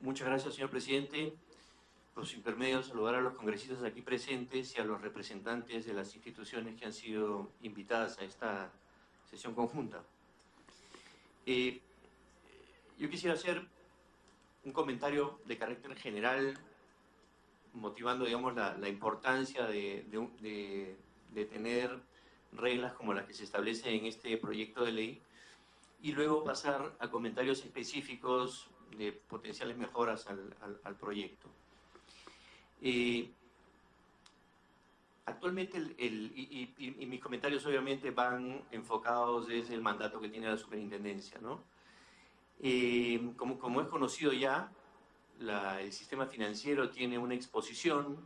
Muchas gracias, señor presidente. Por su intermedio, saludar a los congresistas aquí presentes y a los representantes de las instituciones que han sido invitadas a esta sesión conjunta. Yo quisiera hacer un comentario de carácter general, motivando, digamos, la importancia de tener reglas como las que se establecen en este proyecto de ley, y luego pasar a comentarios específicos de potenciales mejoras al proyecto. Actualmente, y mis comentarios obviamente van enfocados desde el mandato que tiene la superintendencia, ¿no? Como es conocido ya, el sistema financiero tiene una exposición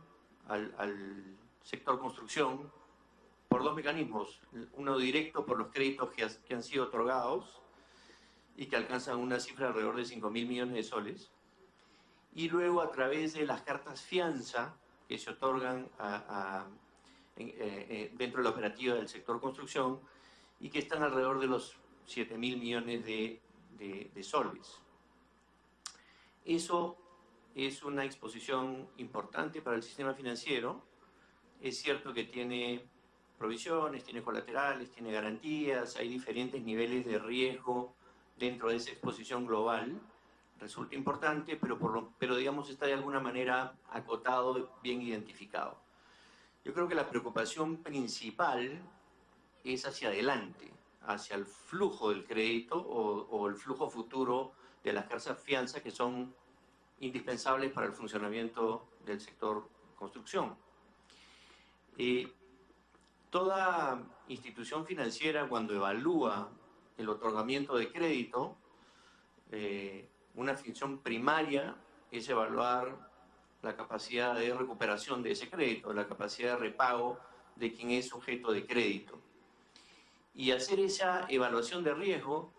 al sector construcción por dos mecanismos. Uno directo por los créditos que han sido otorgados y que alcanzan una cifra de alrededor de 5.000 millones de soles. Y luego a través de las cartas fianza que se otorgan dentro de la operativa del sector construcción y que están alrededor de los 7.000 millones de soles. Eso es una exposición importante para el sistema financiero. Es cierto que tiene provisiones, tiene colaterales, tiene garantías, hay diferentes niveles de riesgo dentro de esa exposición global. Resulta importante, pero digamos está de alguna manera acotado, bien identificado. Yo creo que la preocupación principal es hacia adelante, hacia el flujo del crédito o el flujo futuro de las cartas fianza que son indispensables para el funcionamiento del sector construcción. Toda institución financiera, cuando evalúa el otorgamiento de crédito, una función primaria es evaluar la capacidad de recuperación de ese crédito, la capacidad de repago de quien es sujeto de crédito. Y hacer esa evaluación de riesgo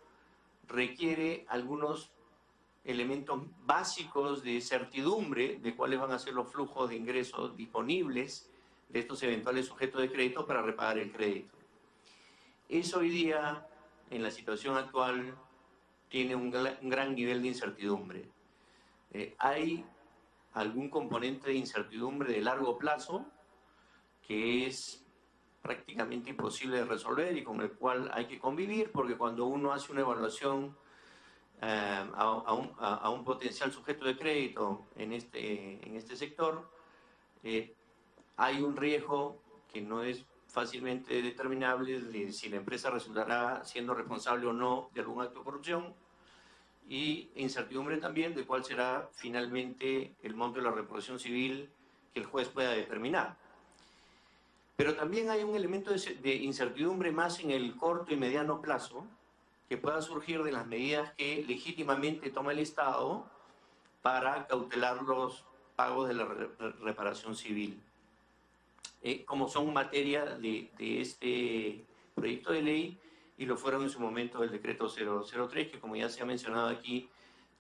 requiere algunos elementos básicos de certidumbre de cuáles van a ser los flujos de ingresos disponibles de estos eventuales sujetos de crédito para repagar el crédito. Eso hoy día, en la situación actual, tiene un gran nivel de incertidumbre. Hay algún componente de incertidumbre de largo plazo que es prácticamente imposible de resolver y con el cual hay que convivir, porque cuando uno hace una evaluación a un potencial sujeto de crédito en este sector, hay un riesgo que no es fácilmente determinable de si la empresa resultará siendo responsable o no de algún acto de corrupción, y incertidumbre también de cuál será finalmente el monto de la reparación civil que el juez pueda determinar. Pero también hay un elemento de incertidumbre más en el corto y mediano plazo que pueda surgir de las medidas que legítimamente toma el Estado para cautelar los pagos de la reparación civil. Como son materia de este proyecto de ley, y lo fueron en su momento el decreto 003, que como ya se ha mencionado aquí,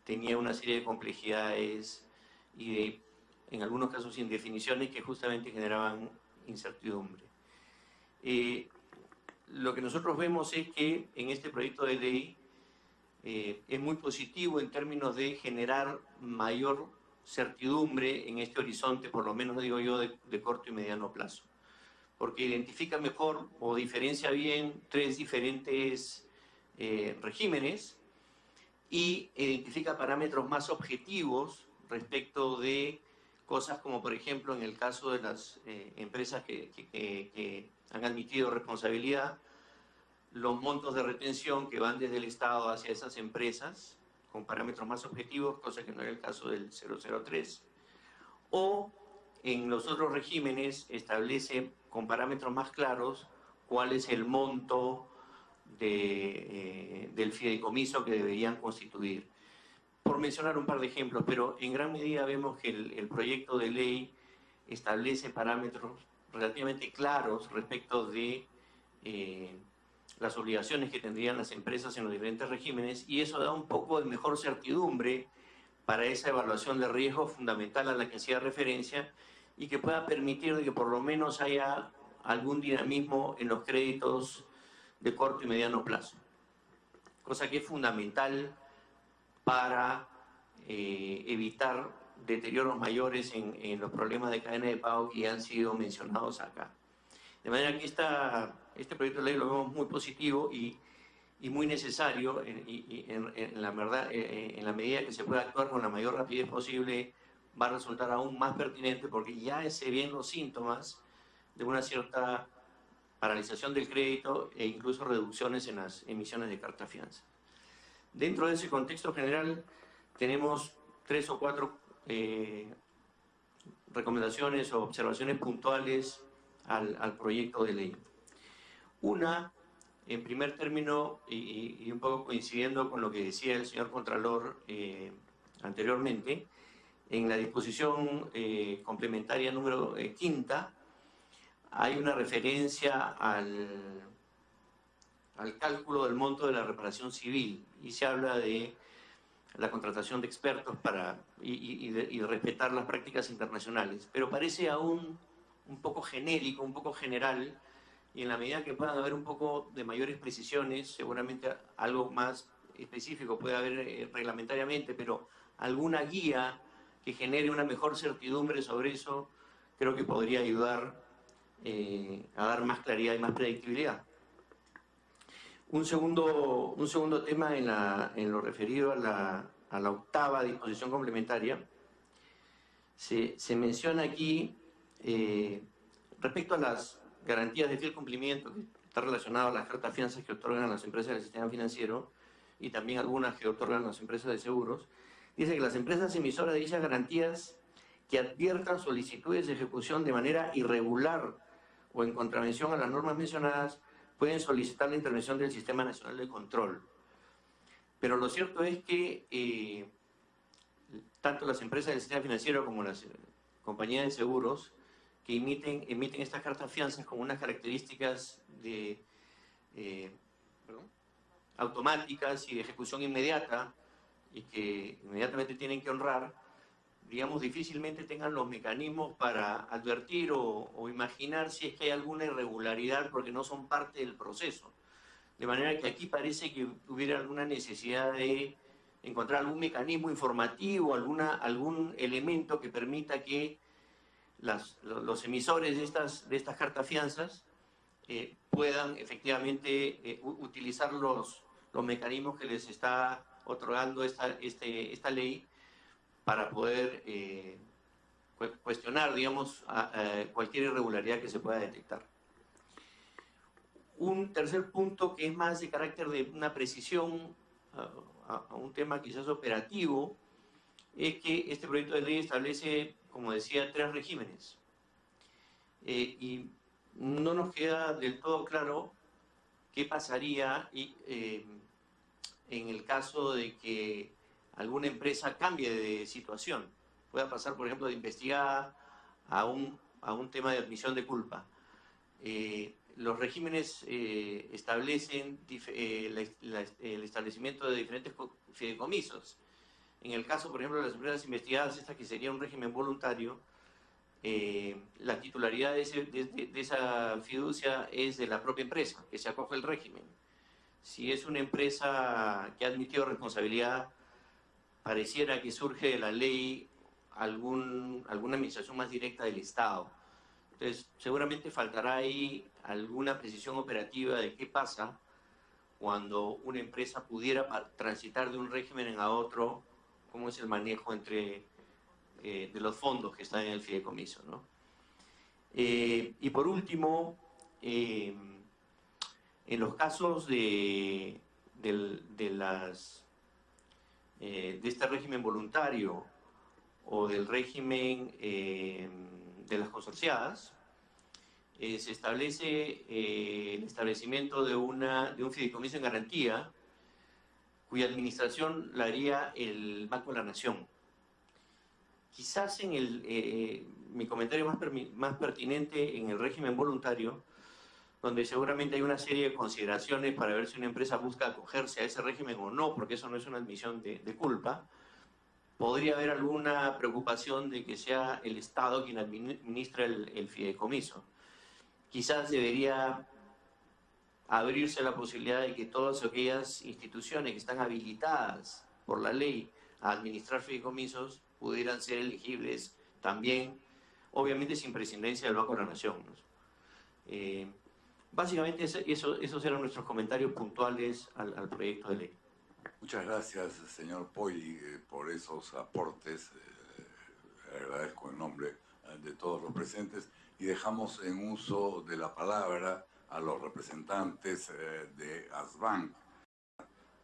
tenía una serie de complejidades y en algunos casos indefiniciones que justamente generaban incertidumbre. Lo que nosotros vemos es que en este proyecto de ley es muy positivo en términos de generar mayor certidumbre en este horizonte, por lo menos digo yo, de corto y mediano plazo, porque identifica mejor o diferencia bien tres diferentes regímenes y identifica parámetros más objetivos respecto de cosas como, por ejemplo, en el caso de las empresas que han admitido responsabilidad, los montos de retención que van desde el Estado hacia esas empresas, con parámetros más objetivos, cosa que no era el caso del 003, o en los otros regímenes establece con parámetros más claros cuál es el monto del fideicomiso que deberían constituir. Por mencionar un par de ejemplos, pero en gran medida vemos que el proyecto de ley establece parámetros relativamente claros respecto de las obligaciones que tendrían las empresas en los diferentes regímenes, y eso da un poco de mejor certidumbre para esa evaluación de riesgo fundamental a la que hacía referencia y que pueda permitir de que por lo menos haya algún dinamismo en los créditos de corto y mediano plazo, cosa que es fundamental para evitar deterioros mayores en los problemas de cadena de pago que ya han sido mencionados acá. De manera que este proyecto de ley lo vemos muy positivo y muy necesario, en la verdad, en la medida que se pueda actuar con la mayor rapidez posible, va a resultar aún más pertinente porque ya se ven los síntomas de una cierta paralización del crédito e incluso reducciones en las emisiones de carta fianza. Dentro de ese contexto general tenemos 3 o 4 recomendaciones o observaciones puntuales al proyecto de ley. Una, en primer término, y un poco coincidiendo con lo que decía el señor Contralor anteriormente, en la disposición complementaria número quinta, hay una referencia al cálculo del monto de la reparación civil y se habla de la contratación de expertos y respetar las prácticas internacionales, pero parece aún un poco genérico, un poco general, y en la medida que puedan haber un poco de mayores precisiones, seguramente algo más específico puede haber reglamentariamente, pero alguna guía que genere una mejor certidumbre sobre eso, creo que podría ayudar a dar más claridad y más predictibilidad. Un segundo tema en lo referido a la octava disposición complementaria, se menciona aquí respecto a las garantías de fiel cumplimiento, que está relacionado a las cartas fianzas que otorgan las empresas del sistema financiero y también algunas que otorgan las empresas de seguros, dice que las empresas emisoras de dichas garantías que adviertan solicitudes de ejecución de manera irregular o en contravención a las normas mencionadas pueden solicitar la intervención del Sistema Nacional de Control. Pero lo cierto es que tanto las empresas del sistema financiero como las compañías de seguros que emiten estas cartas fianzas con unas características automáticas y de ejecución inmediata y que inmediatamente tienen que honrar, digamos, difícilmente tengan los mecanismos para advertir o imaginar si es que hay alguna irregularidad porque no son parte del proceso. De manera que aquí parece que hubiera alguna necesidad de encontrar algún mecanismo informativo, algún elemento que permita que los emisores de estas cartas fianzas puedan efectivamente utilizar los mecanismos que les está otorgando esta ley para poder cuestionar, digamos, cualquier irregularidad que se pueda detectar. Un tercer punto que es más de carácter de una precisión a un tema quizás operativo es que este proyecto de ley establece, como decía, 3 regímenes. Y no nos queda del todo claro qué pasaría en el caso de que alguna empresa cambie de situación. Pueda pasar, por ejemplo, de investigada a un tema de admisión de culpa. Los regímenes establecen el establecimiento de diferentes fideicomisos. En el caso, por ejemplo, de las empresas investigadas, esta que sería un régimen voluntario, la titularidad de esa fiducia es de la propia empresa, que se acoge el régimen. Si es una empresa que ha admitido responsabilidad, pareciera que surge de la ley alguna administración más directa del Estado. Entonces, seguramente faltará ahí alguna precisión operativa de qué pasa cuando una empresa pudiera transitar de un régimen a otro, cómo es el manejo de los fondos que están en el fideicomiso, ¿no? Y por último, en los casos de este régimen voluntario o del régimen de las consorciadas, se establece el establecimiento de un fideicomiso en garantía cuya administración la haría el Banco de la Nación. Quizás mi comentario más pertinente en el régimen voluntario, donde seguramente hay una serie de consideraciones para ver si una empresa busca acogerse a ese régimen o no, porque eso no es una admisión de culpa. Podría haber alguna preocupación de que sea el Estado quien administra el fideicomiso. Quizás debería abrirse la posibilidad de que todas aquellas instituciones que están habilitadas por la ley a administrar fideicomisos pudieran ser elegibles también, obviamente sin presidencia del Banco de la Nación, ¿no? Básicamente esos eran nuestros comentarios puntuales al proyecto de ley. Muchas gracias, señor Poi, por esos aportes. Le agradezco en nombre de todos los presentes y dejamos en uso de la palabra a los representantes de ASBAN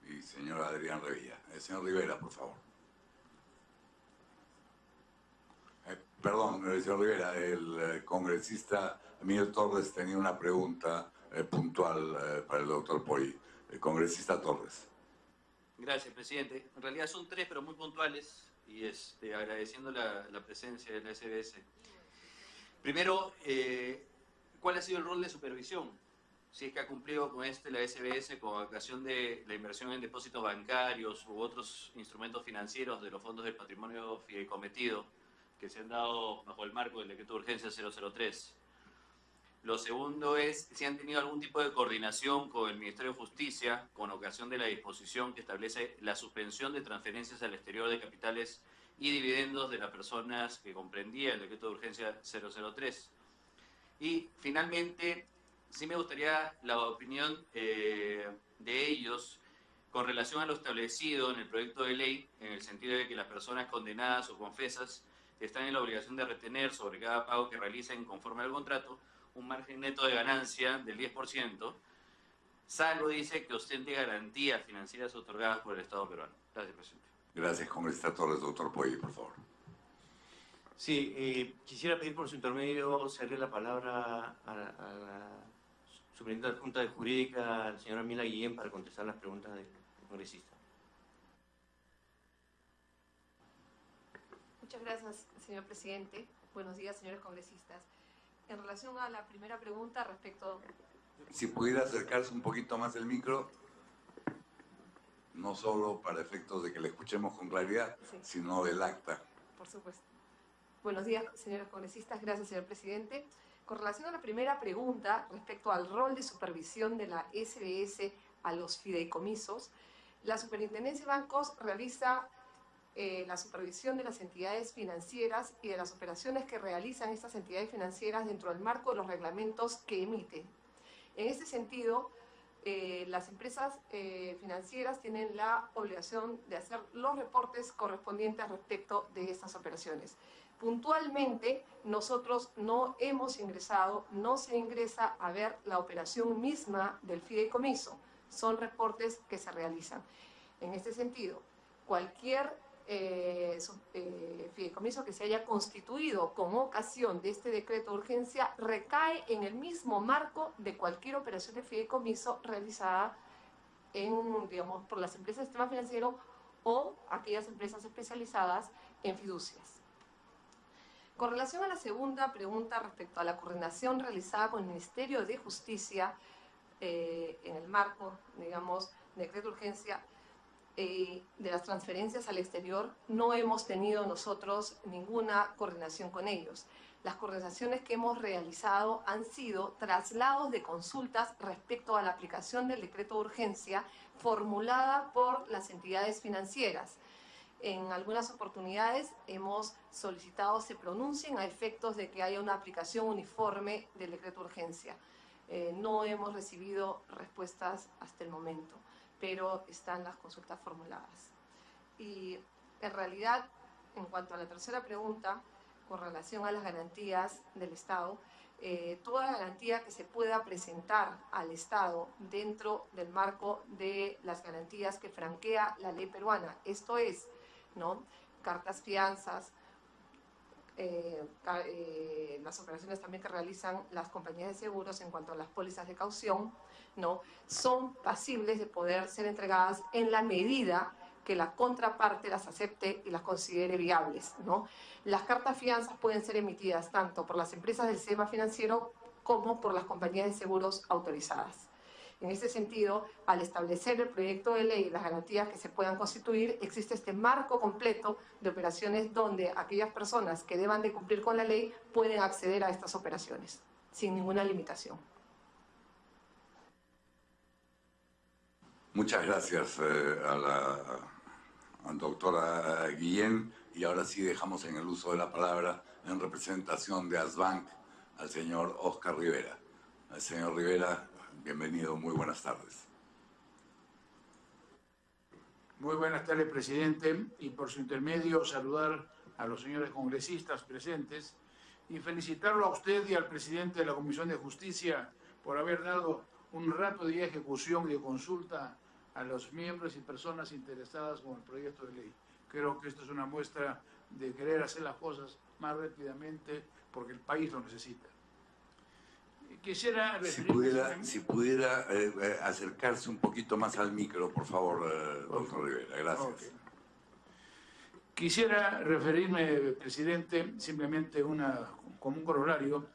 y señor Adrián Revilla. Señor Rivera, por favor. Perdón, señor Rivera, el congresista Miguel Torres tenía una pregunta puntual para el doctor Poi. El congresista Torres. Gracias, presidente. En realidad son tres, pero muy puntuales, y agradeciendo la presencia de la SBS. Primero, ¿cuál ha sido el rol de supervisión? Si es que ha cumplido con la SBS con ocasión de la inversión en depósitos bancarios u otros instrumentos financieros de los fondos del patrimonio fideicometido que se han dado bajo el marco del decreto de urgencia 003. Lo segundo es si han tenido algún tipo de coordinación con el Ministerio de Justicia con ocasión de la disposición que establece la suspensión de transferencias al exterior de capitales y dividendos de las personas que comprendía el decreto de urgencia 003. Y finalmente, sí me gustaría la opinión de ellos con relación a lo establecido en el proyecto de ley, en el sentido de que las personas condenadas o confesas están en la obligación de retener sobre cada pago que realicen conforme al contrato un margen neto de ganancia del 10%, salvo, dice, que ostente garantías financieras otorgadas por el Estado peruano. Gracias, presidente. Gracias, congresista Torres. Doctor Poi, por favor. Sí, quisiera pedir por su intermedio cederle la palabra a la superintendente de la Junta de Jurídica, a la señora Mila Guillén, para contestar las preguntas del congresista. Muchas gracias, señor presidente. Buenos días, señores congresistas. En relación a la primera pregunta respecto... Si pudiera acercarse un poquito más el micro, no solo para efectos de que le escuchemos con claridad, sí, sino del acta. Por supuesto. Buenos días, señores congresistas. Gracias, señor presidente. Con relación a la primera pregunta respecto al rol de supervisión de la SBS a los fideicomisos, la Superintendencia de Bancos realiza la supervisión de las entidades financieras y de las operaciones que realizan estas entidades financieras dentro del marco de los reglamentos que emiten. En este sentido, las empresas financieras tienen la obligación de hacer los reportes correspondientes respecto de estas operaciones. Puntualmente, nosotros no hemos ingresado, no se ingresa a ver la operación misma del fideicomiso. Son reportes que se realizan. En este sentido, cualquier fideicomiso que se haya constituido con ocasión de este decreto de urgencia recae en el mismo marco de cualquier operación de fideicomiso realizada por las empresas del sistema financiero o aquellas empresas especializadas en fiducias. Con relación a la segunda pregunta respecto a la coordinación realizada con el Ministerio de Justicia en el marco, digamos, del decreto de urgencia, de las transferencias al exterior, no hemos tenido nosotros ninguna coordinación con ellos. Las coordinaciones que hemos realizado han sido traslados de consultas respecto a la aplicación del decreto de urgencia formulada por las entidades financieras. En algunas oportunidades hemos solicitado se pronuncien a efectos de que haya una aplicación uniforme del decreto de urgencia. No hemos recibido respuestas hasta el momento, pero están las consultas formuladas. Y en realidad, en cuanto a la tercera pregunta, con relación a las garantías del Estado, toda garantía que se pueda presentar al Estado dentro del marco de las garantías que franquea la ley peruana, esto es, ¿no?, cartas fianzas, las operaciones también que realizan las compañías de seguros en cuanto a las pólizas de caución, ¿no?, son pasibles de poder ser entregadas en la medida que la contraparte las acepte y las considere viables, ¿no? Las cartas fianzas pueden ser emitidas tanto por las empresas del sistema financiero como por las compañías de seguros autorizadas. En este sentido, al establecer el proyecto de ley y las garantías que se puedan constituir, existe este marco completo de operaciones donde aquellas personas que deban de cumplir con la ley pueden acceder a estas operaciones sin ninguna limitación. Muchas gracias a doctora Guillén, y ahora sí dejamos en el uso de la palabra, en representación de ASBank, al señor Oscar Rivera. Señor Rivera, bienvenido, muy buenas tardes. Muy buenas tardes, presidente, y por su intermedio saludar a los señores congresistas presentes y felicitarlo a usted y al presidente de la Comisión de Justicia por haber dado un rato de ejecución y de consulta a los miembros y personas interesadas con el proyecto de ley. Creo que esto es una muestra de querer hacer las cosas más rápidamente porque el país lo necesita. Quisiera si pudiera acercarse un poquito más al micro, por favor, doctor Rivera. Gracias. Okay. Quisiera referirme, presidente, simplemente como un corolario,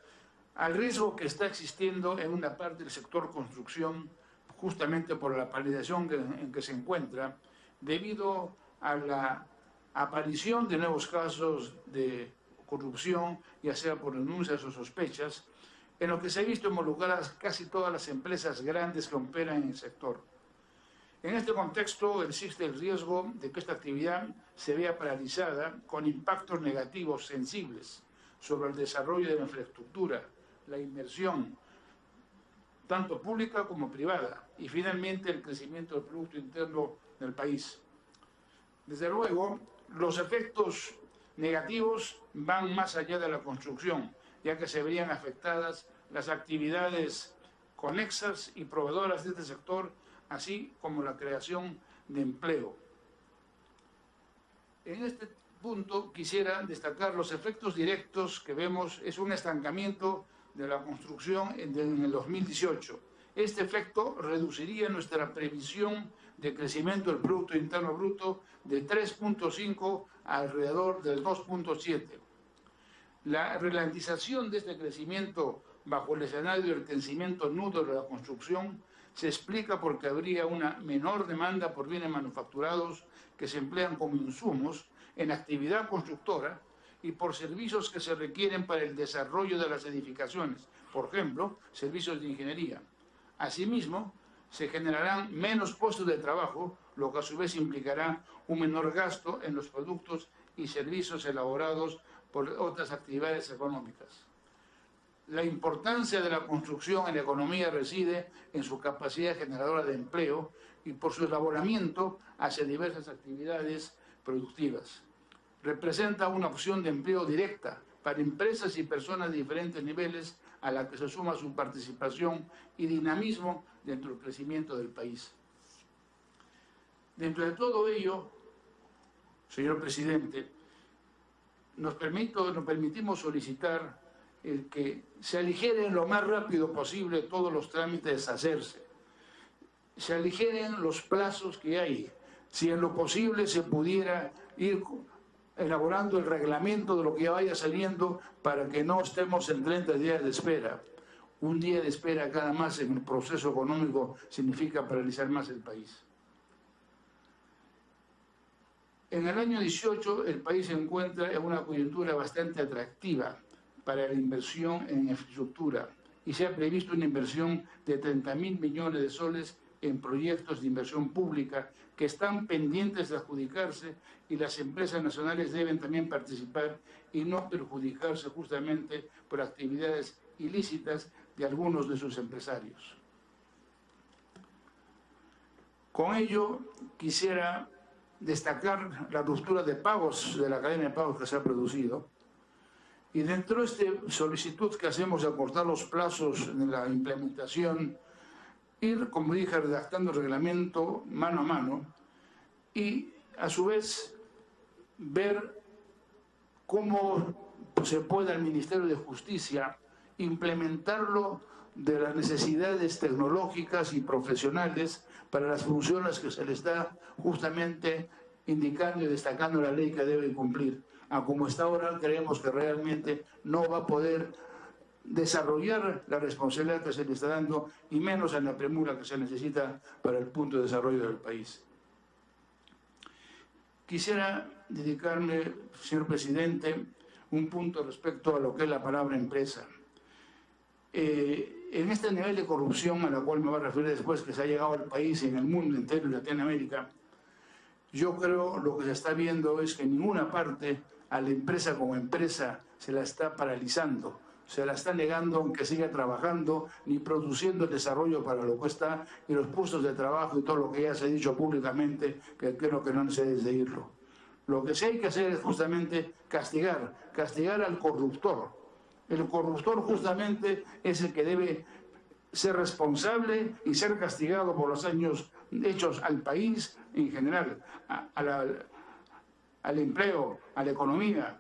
al riesgo que está existiendo en una parte del sector construcción, justamente por la paralización en que se encuentra, debido a la aparición de nuevos casos de corrupción, ya sea por denuncias o sospechas, en lo que se ha visto involucradas casi todas las empresas grandes que operan en el sector. En este contexto existe el riesgo de que esta actividad se vea paralizada con impactos negativos sensibles sobre el desarrollo de la infraestructura, la inversión, tanto pública como privada, y finalmente el crecimiento del Producto Interno del país. Desde luego, los efectos negativos van más allá de la construcción, ya que se verían afectadas las actividades conexas y proveedoras de este sector, así como la creación de empleo. En este punto quisiera destacar los efectos directos que vemos, es un estancamiento de la construcción en el 2018. Este efecto reduciría nuestra previsión de crecimiento del Producto Interno Bruto de 3.5 a alrededor del 2.7. La ralentización de este crecimiento bajo el escenario del crecimiento nudo de la construcción se explica porque habría una menor demanda por bienes manufacturados que se emplean como insumos en actividad constructora y por servicios que se requieren para el desarrollo de las edificaciones, por ejemplo, servicios de ingeniería. Asimismo, se generarán menos puestos de trabajo, lo que a su vez implicará un menor gasto en los productos y servicios elaborados por otras actividades económicas. La importancia de la construcción en la economía reside en su capacidad generadora de empleo y por su elaboramiento hacia diversas actividades productivas. Representa una opción de empleo directa para empresas y personas de diferentes niveles a la que se suma su participación y dinamismo dentro del crecimiento del país. Dentro de todo ello, señor presidente, nos permitimos solicitar el que se aligeren lo más rápido posible todos los trámites a hacerse, se aligeren los plazos que hay, si en lo posible se pudiera ir elaborando el reglamento de lo que vaya saliendo para que no estemos en 30 días de espera. Un día de espera cada más en el proceso económico significa paralizar más el país. En el año 18 el país se encuentra en una coyuntura bastante atractiva para la inversión en infraestructura y se ha previsto una inversión de 30.000 millones de soles en proyectos de inversión pública que están pendientes de adjudicarse y las empresas nacionales deben también participar y no perjudicarse justamente por actividades ilícitas de algunos de sus empresarios. Con ello quisiera destacar la ruptura de pagos, de la cadena de pagos que se ha producido. Y dentro de esta solicitud que hacemos de acortar los plazos de la implementación, ir, como dije, redactando el reglamento mano a mano y, a su vez, ver cómo se puede al Ministerio de Justicia implementarlo de las necesidades tecnológicas y profesionales para las funciones que se le está justamente indicando y destacando la ley que debe cumplir. Como está ahora, creemos que realmente no va a poder desarrollar la responsabilidad que se le está dando y menos en la premura que se necesita para el punto de desarrollo del país. Quisiera dedicarme, señor presidente, un punto respecto a lo que es la palabra empresa. En este nivel de corrupción a la cual me voy a referir después, que se ha llegado al país y en el mundo entero y Latinoamérica, Yo creo lo que se está viendo es que en ninguna parte a la empresa como empresa se la está paralizando, se la está negando aunque siga trabajando, ni produciendo el desarrollo para lo que está, y los puestos de trabajo y todo lo que ya se ha dicho públicamente, que creo que no necesita decirlo. Lo que sí hay que hacer es justamente castigar al corruptor. El corruptor justamente es el que debe ser responsable y ser castigado por los daños hechos al país en general, al empleo, a la economía,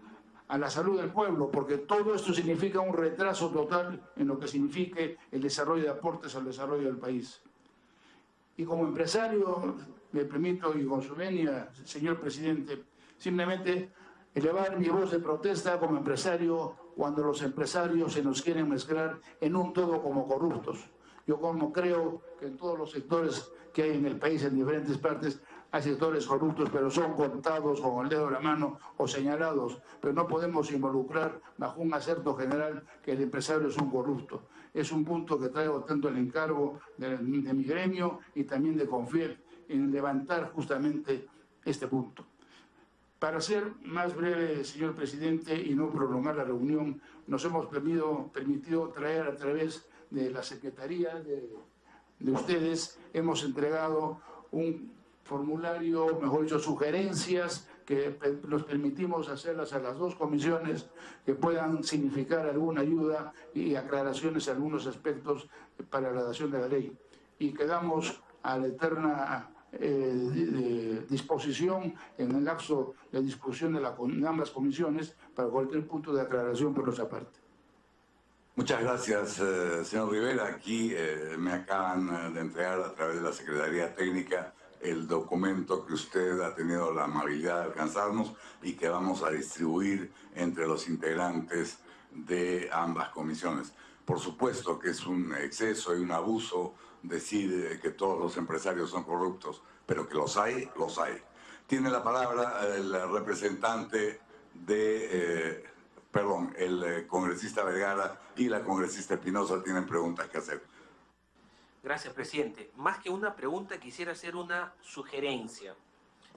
a la salud del pueblo, porque todo esto significa un retraso total en lo que signifique el desarrollo de aportes al desarrollo del país. Y como empresario, me permito, y con su venia, señor presidente, simplemente elevar mi voz de protesta como empresario cuando los empresarios se nos quieren mezclar en un todo como corruptos. Yo como creo que en todos los sectores que hay en el país, en diferentes partes, hay sectores corruptos, pero son contados con el dedo de la mano o señalados, pero no podemos involucrar bajo un acerto general que el empresario es un corrupto. Es un punto que traigo tanto el encargo de mi gremio y también de CONFIEP en levantar justamente este punto. Para ser más breve, señor presidente, y no prolongar la reunión, nos hemos permitido traer a través de la Secretaría de ustedes, hemos entregado un formulario, mejor dicho, sugerencias que nos permitimos hacerlas a las dos comisiones que puedan significar alguna ayuda y aclaraciones en algunos aspectos para la redacción de la ley. Y quedamos a la eterna disposición en el lapso de discusión de ambas comisiones para cualquier punto de aclaración por nuestra parte. Muchas gracias, señor Rivera. Aquí me acaban de entregar a través de la Secretaría Técnica el documento que usted ha tenido la amabilidad de alcanzarnos y que vamos a distribuir entre los integrantes de ambas comisiones. Por supuesto que es un exceso y un abuso decir que todos los empresarios son corruptos, pero que los hay, los hay. Tiene la palabra el representante de... el congresista Vergara y la congresista Espinosa tienen preguntas que hacer. Gracias, presidente. Más que una pregunta, quisiera hacer una sugerencia.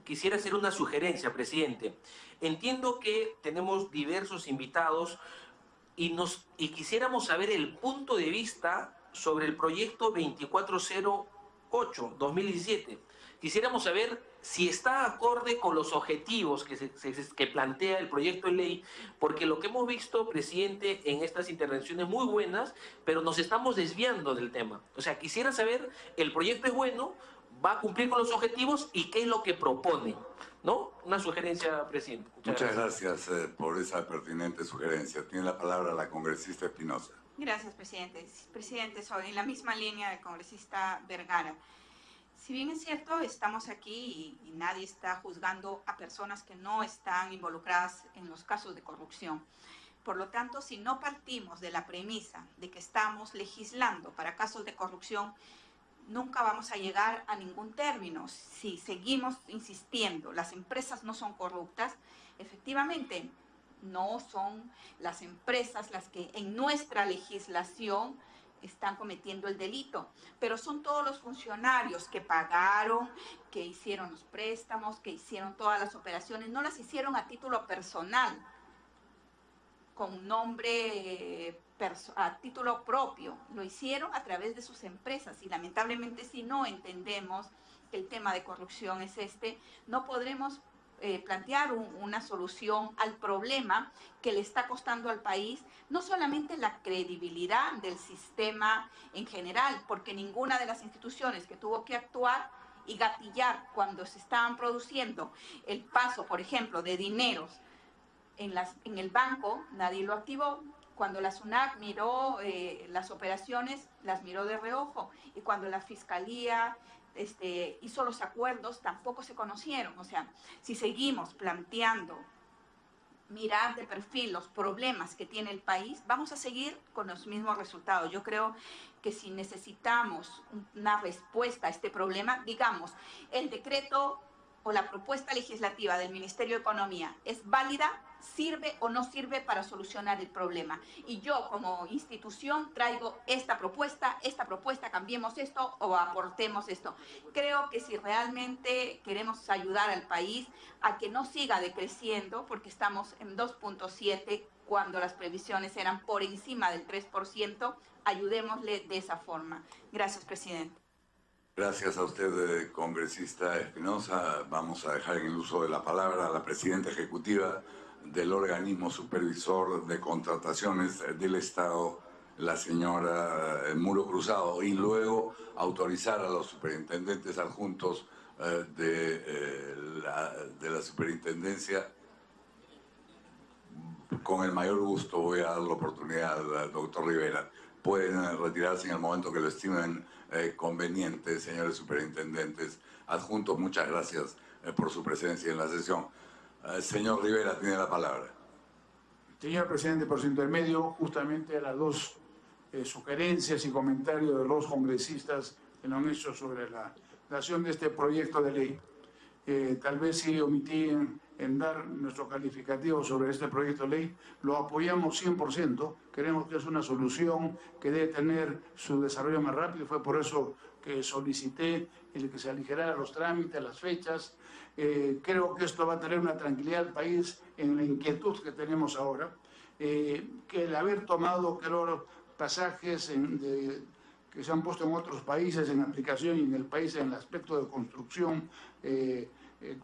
Quisiera hacer una sugerencia, presidente. Entiendo que tenemos diversos invitados y quisiéramos saber el punto de vista sobre el proyecto 2408-2017. Quisiéramos saber si está acorde con los objetivos que plantea el proyecto de ley, porque lo que hemos visto, presidente, en estas intervenciones muy buenas, pero nos estamos desviando del tema. O sea, quisiera saber, el proyecto es bueno, va a cumplir con los objetivos y qué es lo que propone, ¿no? Una sugerencia, presidente. Muchas gracias por esa pertinente sugerencia. Tiene la palabra la congresista Espinosa. Gracias, presidente. Presidente, soy en la misma línea del congresista Vergara. Si bien es cierto, estamos aquí y nadie está juzgando a personas que no están involucradas en los casos de corrupción. Por lo tanto, si no partimos de la premisa de que estamos legislando para casos de corrupción, nunca vamos a llegar a ningún término. Si seguimos insistiendo, las empresas no son corruptas, efectivamente no son las empresas las que en nuestra legislación están cometiendo el delito, pero son todos los funcionarios que pagaron, que hicieron los préstamos, que hicieron todas las operaciones, no las hicieron a título personal, con nombre a título propio, lo hicieron a través de sus empresas y lamentablemente si no entendemos que el tema de corrupción es no podremos plantear una solución al problema que le está costando al país, no solamente la credibilidad del sistema en general, porque ninguna de las instituciones que tuvo que actuar y gatillar cuando se estaban produciendo el paso, por ejemplo, de dineros en el banco, nadie lo activó. Cuando la SUNAT miró las operaciones, las miró de reojo, y cuando la Fiscalía hizo los acuerdos, tampoco se conocieron. O sea, si seguimos planteando, mirar de perfil los problemas que tiene el país, vamos a seguir con los mismos resultados. Yo creo que si necesitamos una respuesta a este problema, digamos, el decreto o la propuesta legislativa del Ministerio de Economía es válida, sirve o no sirve para solucionar el problema. Y yo como institución traigo esta propuesta, cambiemos esto o aportemos esto. Creo que si realmente queremos ayudar al país a que no siga decreciendo, porque estamos en 2.7 cuando las previsiones eran por encima del 3%, ayudémosle de esa forma. Gracias, presidente. Gracias a usted, congresista Espinosa. Vamos a dejar en el uso de la palabra a la presidenta ejecutiva del organismo supervisor de contrataciones del Estado, la señora Muro Cruzado, y luego autorizar a los superintendentes adjuntos de la superintendencia. Con el mayor gusto voy a dar la oportunidad al doctor Rivera. Pueden retirarse en el momento que lo estimen conveniente, señores superintendentes adjuntos. Muchas gracias por su presencia en la sesión. Señor Rivera, tiene la palabra. Señor presidente, por su intermedio, justamente a las dos sugerencias y comentarios de los congresistas que nos han hecho sobre la creación de este proyecto de ley. Tal vez si omití en dar nuestro calificativo sobre este proyecto de ley, lo apoyamos 100%. Creemos que es una solución que debe tener su desarrollo más rápido. Fue por eso que solicité el que se aligeraran los trámites, las fechas. Creo que esto va a traer una tranquilidad al país en la inquietud que tenemos ahora. Que el haber tomado, creo, pasajes que se han puesto en otros países en aplicación y en el país en el aspecto de construcción,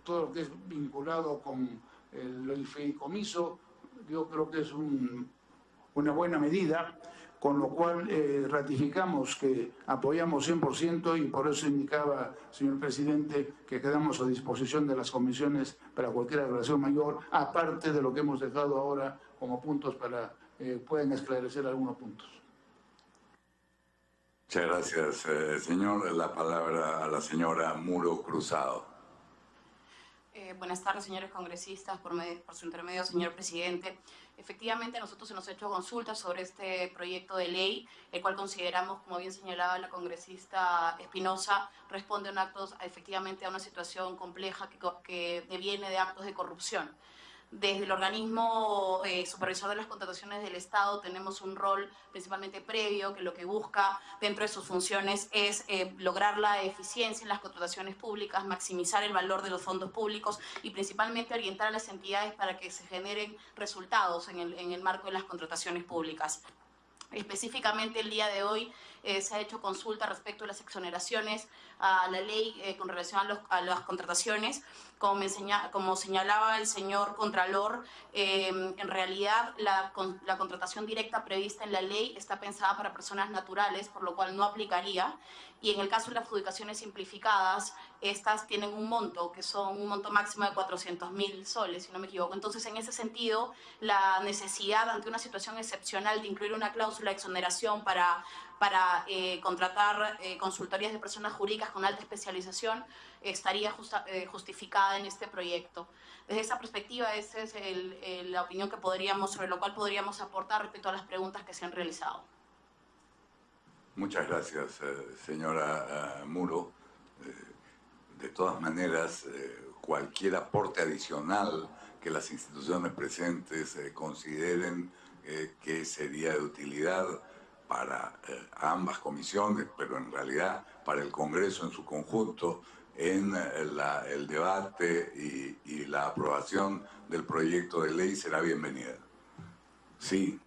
todo lo que es vinculado con el fideicomiso, yo creo que es una buena medida, con lo cual ratificamos que apoyamos 100% y por eso indicaba, señor presidente, que quedamos a disposición de las comisiones para cualquier aclaración mayor, aparte de lo que hemos dejado ahora como puntos para puedan esclarecer algunos puntos. Muchas gracias, señor. La palabra a la señora Muro Cruzado. Buenas tardes, señores congresistas, por su intermedio, señor presidente. Efectivamente, a nosotros se nos ha hecho consulta sobre este proyecto de ley, el cual consideramos, como bien señalaba la congresista Espinosa, responde efectivamente a una situación compleja que deviene de actos de corrupción. Desde el organismo supervisor de las contrataciones del Estado tenemos un rol principalmente previo, que lo que busca dentro de sus funciones es lograr la eficiencia en las contrataciones públicas, maximizar el valor de los fondos públicos y principalmente orientar a las entidades para que se generen resultados en el marco de las contrataciones públicas. Específicamente el día de hoy se ha hecho consulta respecto a las exoneraciones a la ley con relación a las contrataciones. Como señalaba el señor Contralor, en realidad la contratación directa prevista en la ley está pensada para personas naturales, por lo cual no aplicaría. Y en el caso de las adjudicaciones simplificadas, estas tienen un monto, que son un monto máximo de 400.000 soles, si no me equivoco. Entonces, en ese sentido, la necesidad ante una situación excepcional de incluir una cláusula de exoneración para contratar consultorías de personas jurídicas con alta especialización estaría justificada en este proyecto. Desde esa perspectiva, esa es la opinión sobre lo cual podríamos aportar respecto a las preguntas que se han realizado. Muchas gracias, señora Muro. De todas maneras, cualquier aporte adicional que las instituciones presentes consideren que sería de utilidad para ambas comisiones, pero en realidad para el Congreso en su conjunto, en el debate y la aprobación del proyecto de ley será bienvenida. Sí.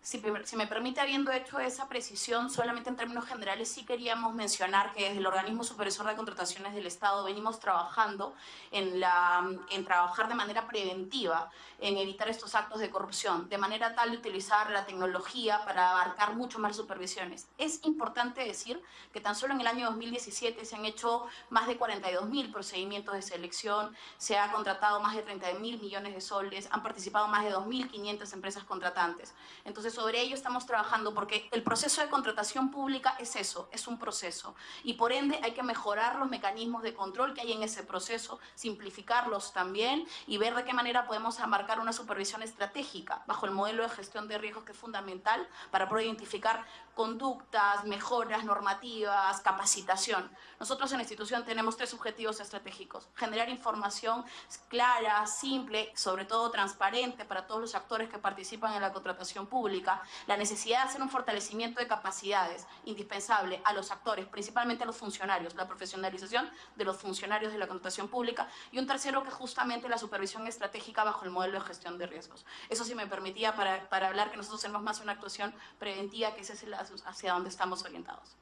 Si me permite, habiendo hecho esa precisión, solamente en términos generales sí queríamos mencionar que desde el organismo supervisor de contrataciones del Estado venimos trabajando en trabajar de manera preventiva en evitar estos actos de corrupción, de manera tal de utilizar la tecnología para abarcar mucho más supervisiones. Es importante decir que tan solo en el año 2017 se han hecho más de 42.000 procedimientos de selección, se ha contratado más de 30.000 millones de soles, han participado más de 2.500 empresas contratantes. Entonces, sobre ello estamos trabajando, porque el proceso de contratación pública es eso, es un proceso. Y por ende hay que mejorar los mecanismos de control que hay en ese proceso, simplificarlos también y ver de qué manera podemos amarcar una supervisión estratégica bajo el modelo de gestión de riesgos, que es fundamental para poder identificar conductas, mejoras normativas, capacitación. Nosotros en la institución tenemos 3 objetivos estratégicos: generar información clara, simple, sobre todo transparente para todos los actores que participan en la contratación pública, la necesidad de hacer un fortalecimiento de capacidades indispensable a los actores, principalmente a los funcionarios, la profesionalización de los funcionarios de la contratación pública, y un tercero que es justamente la supervisión estratégica bajo el modelo de gestión de riesgos. Eso sí me permitía para hablar que nosotros tenemos más una actuación preventiva, que ese es hacia donde estamos orientados.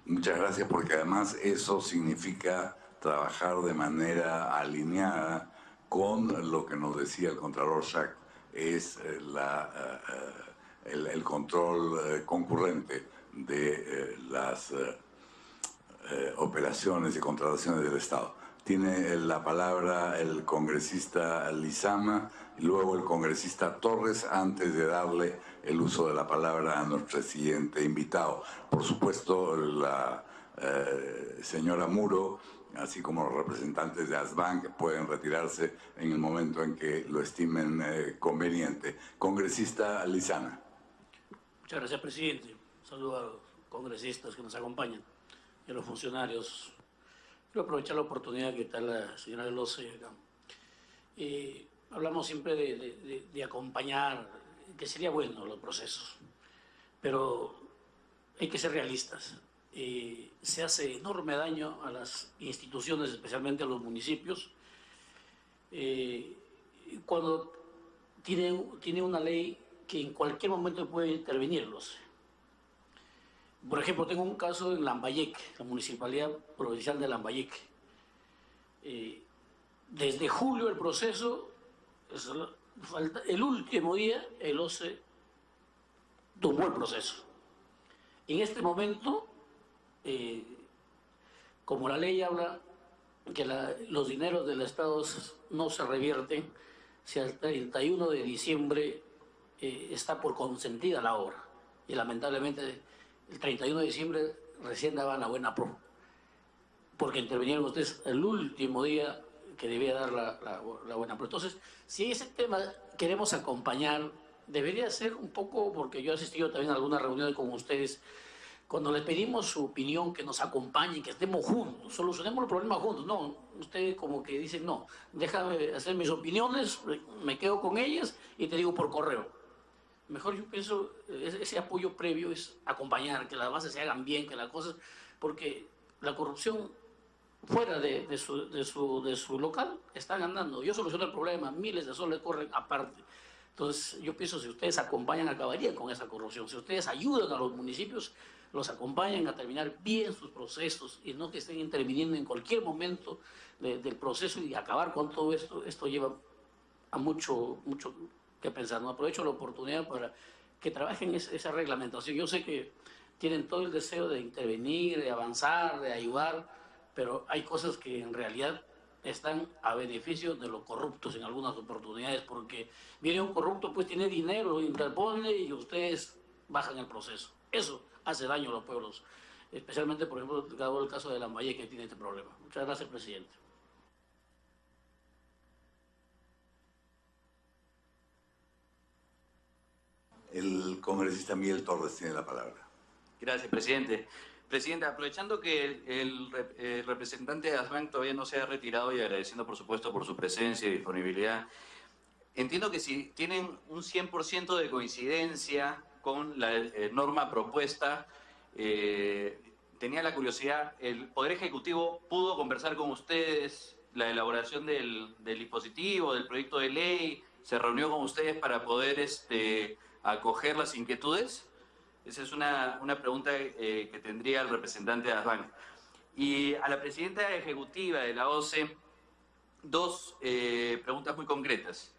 Muchas gracias, porque además eso significa trabajar de manera alineada con lo que nos decía el Contralor Schacht, es el control concurrente de las operaciones y contrataciones del Estado. Tiene la palabra el congresista Lizama y luego el congresista Torres, antes de darle el uso de la palabra a nuestro siguiente invitado. Por supuesto, la señora Muro, así como los representantes de ASBANC, pueden retirarse en el momento en que lo estimen conveniente. Congresista Lizama. Muchas gracias, presidente. Un saludo a los congresistas que nos acompañan y a los funcionarios. Quiero aprovechar la oportunidad que está la señora Veloso acá. Hablamos siempre de acompañar, que sería bueno los procesos, pero hay que ser realistas. Se hace enorme daño a las instituciones, especialmente a los municipios, cuando tiene una ley que en cualquier momento puede intervenirlos. Por ejemplo, tengo un caso en Lambayeque, la Municipalidad Provincial de Lambayeque. Desde julio el proceso, el último día el OCE tumbó el proceso. En este momento, como la ley habla que los dineros del Estado no se revierten, si al 31 de diciembre está por consentida la obra. Y lamentablemente el 31 de diciembre recién daban la buena pro, porque intervinieron ustedes el último día que debía dar la buena pro. Entonces, si ese tema queremos acompañar, debería ser un poco, porque yo he asistido también a algunas reuniones con ustedes, cuando les pedimos su opinión, que nos acompañen, que estemos juntos, solucionemos los problemas juntos. No, ustedes como que dicen, no, déjame hacer mis opiniones, me quedo con ellas y te digo por correo. Mejor yo pienso, ese apoyo previo es acompañar, que las bases se hagan bien, que las cosas, porque la corrupción fuera de su local está ganando. Yo soluciono el problema, miles de soles corren aparte. Entonces yo pienso, si ustedes acompañan, acabarían con esa corrupción. Si ustedes ayudan a los municipios, los acompañan a terminar bien sus procesos y no que estén interviniendo en cualquier momento del proceso y acabar con todo esto. Esto lleva a mucho que pensar. No aprovecho la oportunidad para que trabajen esa reglamentación. Yo sé que tienen todo el deseo de intervenir, de avanzar, de ayudar, pero hay cosas que en realidad están a beneficio de los corruptos en algunas oportunidades, porque viene un corrupto, pues tiene dinero, interpone y ustedes bajan el proceso. Eso hace daño a los pueblos, especialmente, por ejemplo, el caso de Lambayeque, que tiene este problema. Muchas gracias, presidente. El congresista Miguel Torres tiene la palabra. Gracias, presidente. Presidente, aprovechando que el representante de ASBANC todavía no se ha retirado y agradeciendo, por supuesto, por su presencia y disponibilidad, entiendo que si tienen un 100% de coincidencia con la norma propuesta, tenía la curiosidad, ¿el Poder Ejecutivo pudo conversar con ustedes la elaboración del dispositivo, del proyecto de ley? ¿Se reunió con ustedes para poder acoger las inquietudes? Esa es una pregunta que tendría el representante de ASBANC. Y a la presidenta ejecutiva de la OCE, dos preguntas muy concretas.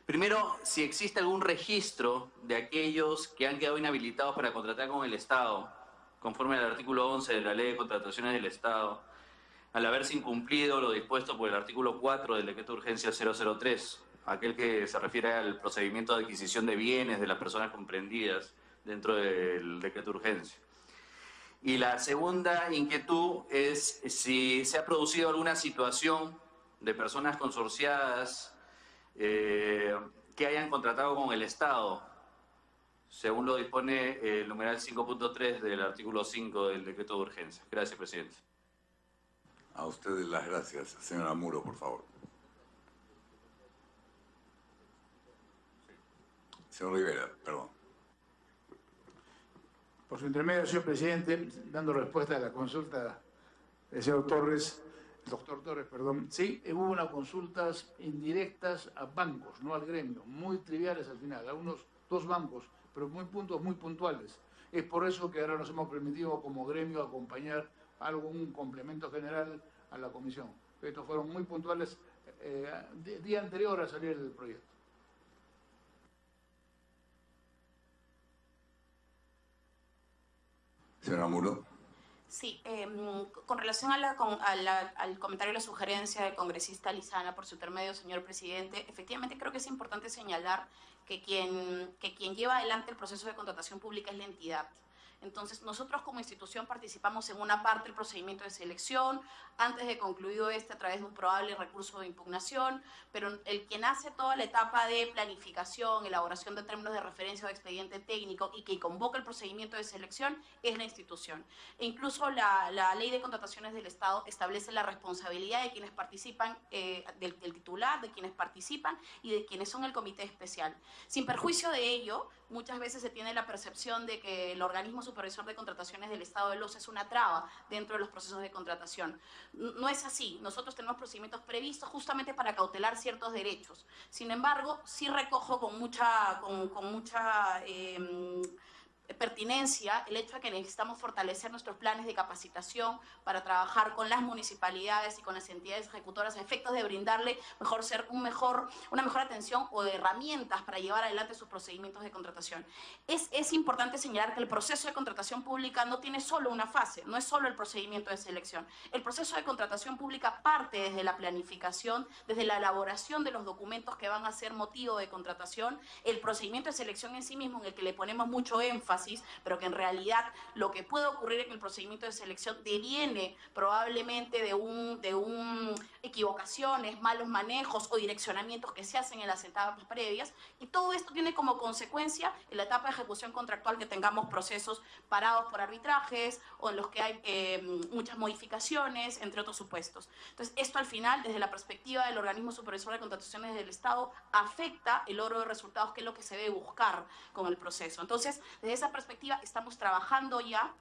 Primero, si existe algún registro de aquellos que han quedado inhabilitados para contratar con el Estado, conforme al artículo 11 de la Ley de Contrataciones del Estado, al haberse incumplido lo dispuesto por el artículo 4 del Decreto de Urgencia 003. aquel que se refiere al procedimiento de adquisición de bienes de las personas comprendidas dentro del decreto de urgencia. Y la segunda inquietud es si se ha producido alguna situación de personas consorciadas que hayan contratado con el Estado, según lo dispone el numeral 5.3 del artículo 5 del decreto de urgencia. Gracias, presidente. A ustedes las gracias. Señora Muro, por favor. Señor Rivera, perdón. Por su intermedio, señor presidente, dando respuesta a la consulta del señor Torres, doctor Torres, perdón, sí, hubo unas consultas indirectas a bancos, no al gremio, muy triviales al final, a unos 2 bancos, pero muy puntuales. Es por eso que ahora nos hemos permitido como gremio acompañar algún complemento general a la comisión. Estos fueron muy puntuales día anterior a salir del proyecto. Señora Muro. Sí, con relación al comentario y la sugerencia del congresista Lizana, por su intermedio, señor presidente, efectivamente creo que es importante señalar que quien lleva adelante el proceso de contratación pública es la entidad. Entonces, nosotros como institución participamos en una parte del procedimiento de selección, antes de concluido a través de un probable recurso de impugnación, pero el quien hace toda la etapa de planificación, elaboración de términos de referencia o de expediente técnico y que convoca el procedimiento de selección es la institución. E incluso la Ley de Contrataciones del Estado establece la responsabilidad de quienes participan, del titular, de quienes participan y de quienes son el comité especial. Sin perjuicio de ello, muchas veces se tiene la percepción de que el organismo supervisor de contrataciones del Estado de Loza es una traba dentro de los procesos de contratación. No es así. Nosotros tenemos procedimientos previstos justamente para cautelar ciertos derechos. Sin embargo, sí recojo con mucha pertinencia el hecho de que necesitamos fortalecer nuestros planes de capacitación para trabajar con las municipalidades y con las entidades ejecutoras a efectos de brindarle una mejor atención o de herramientas para llevar adelante sus procedimientos de contratación. Es importante señalar que el proceso de contratación pública no tiene solo una fase, no es solo el procedimiento de selección. El proceso de contratación pública parte desde la planificación, desde la elaboración de los documentos que van a ser motivo de contratación, el procedimiento de selección en sí mismo, en el que le ponemos mucho énfasis, pero que en realidad lo que puede ocurrir es que el procedimiento de selección deviene probablemente de equivocaciones, malos manejos o direccionamientos que se hacen en las etapas previas, y todo esto tiene como consecuencia en la etapa de ejecución contractual que tengamos procesos parados por arbitrajes o en los que hay muchas modificaciones, entre otros supuestos. Entonces, esto al final, desde la perspectiva del organismo supervisor de contrataciones del Estado, afecta el logro de resultados, que es lo que se debe buscar con el proceso. Entonces, desde esa perspectiva, estamos trabajando ya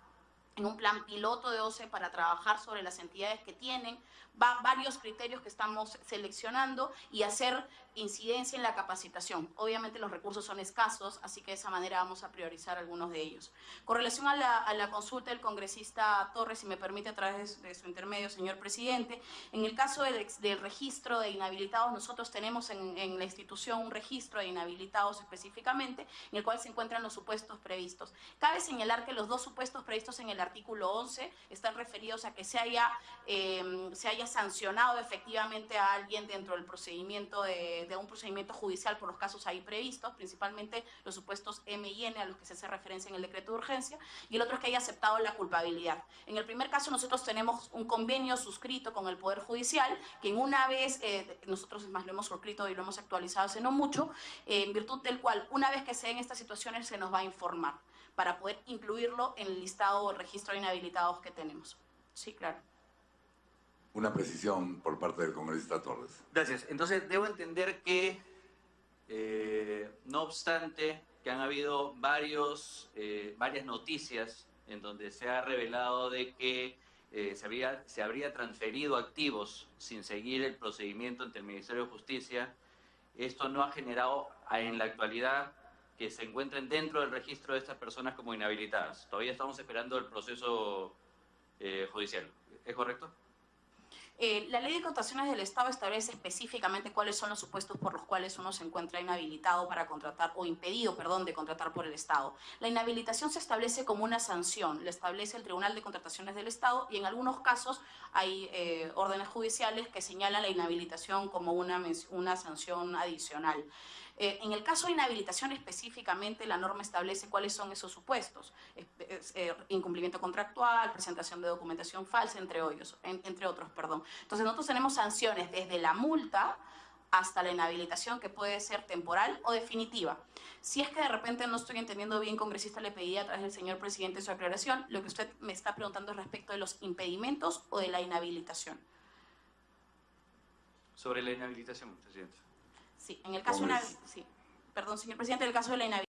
en un plan piloto de OCE para trabajar sobre las entidades que tienen varios criterios que estamos seleccionando y hacer incidencia en la capacitación. Obviamente los recursos son escasos, así que de esa manera vamos a priorizar algunos de ellos. Con relación a la consulta del congresista Torres, si me permite a través de su intermedio, señor presidente, en el caso del registro de inhabilitados, nosotros tenemos en la institución un registro de inhabilitados específicamente, en el cual se encuentran los supuestos previstos. Cabe señalar que los 2 supuestos previstos en el artículo 11 están referidos a que se haya sancionado efectivamente a alguien dentro del procedimiento de un procedimiento judicial por los casos ahí previstos, principalmente los supuestos M y N a los que se hace referencia en el decreto de urgencia, y el otro es que haya aceptado la culpabilidad. En el primer caso nosotros tenemos un convenio suscrito con el Poder Judicial, que en una vez, nosotros más lo hemos suscrito y lo hemos actualizado hace no mucho, en virtud del cual una vez que se den estas situaciones se nos va a informar para poder incluirlo en el listado o registro de inhabilitados que tenemos. Sí, claro. Una precisión por parte del congresista Torres. Gracias. Entonces, debo entender que, no obstante que han habido varias noticias en donde se ha revelado de que se habría transferido activos sin seguir el procedimiento ante el Ministerio de Justicia, esto no ha generado en la actualidad que se encuentren dentro del registro de estas personas como inhabilitadas. Todavía estamos esperando el proceso judicial. ¿Es correcto? La Ley de Contrataciones del Estado establece específicamente cuáles son los supuestos por los cuales uno se encuentra inhabilitado para contratar, o impedido, perdón, de contratar por el Estado. La inhabilitación se establece como una sanción, la establece el Tribunal de Contrataciones del Estado, y en algunos casos hay órdenes judiciales que señalan la inhabilitación como una sanción adicional. En el caso de inhabilitación específicamente, la norma establece cuáles son esos supuestos. Incumplimiento contractual, presentación de documentación falsa, entre otros. Entonces nosotros tenemos sanciones desde la multa hasta la inhabilitación, que puede ser temporal o definitiva. Si es que de repente no estoy entendiendo bien, congresista, le pedí a través del señor presidente su aclaración. Lo que usted me está preguntando es respecto de los impedimentos o de la inhabilitación. Sobre la inhabilitación, presidente. Sí, en el caso de sí, perdón, señor presidente, en el caso de la inhabilitación.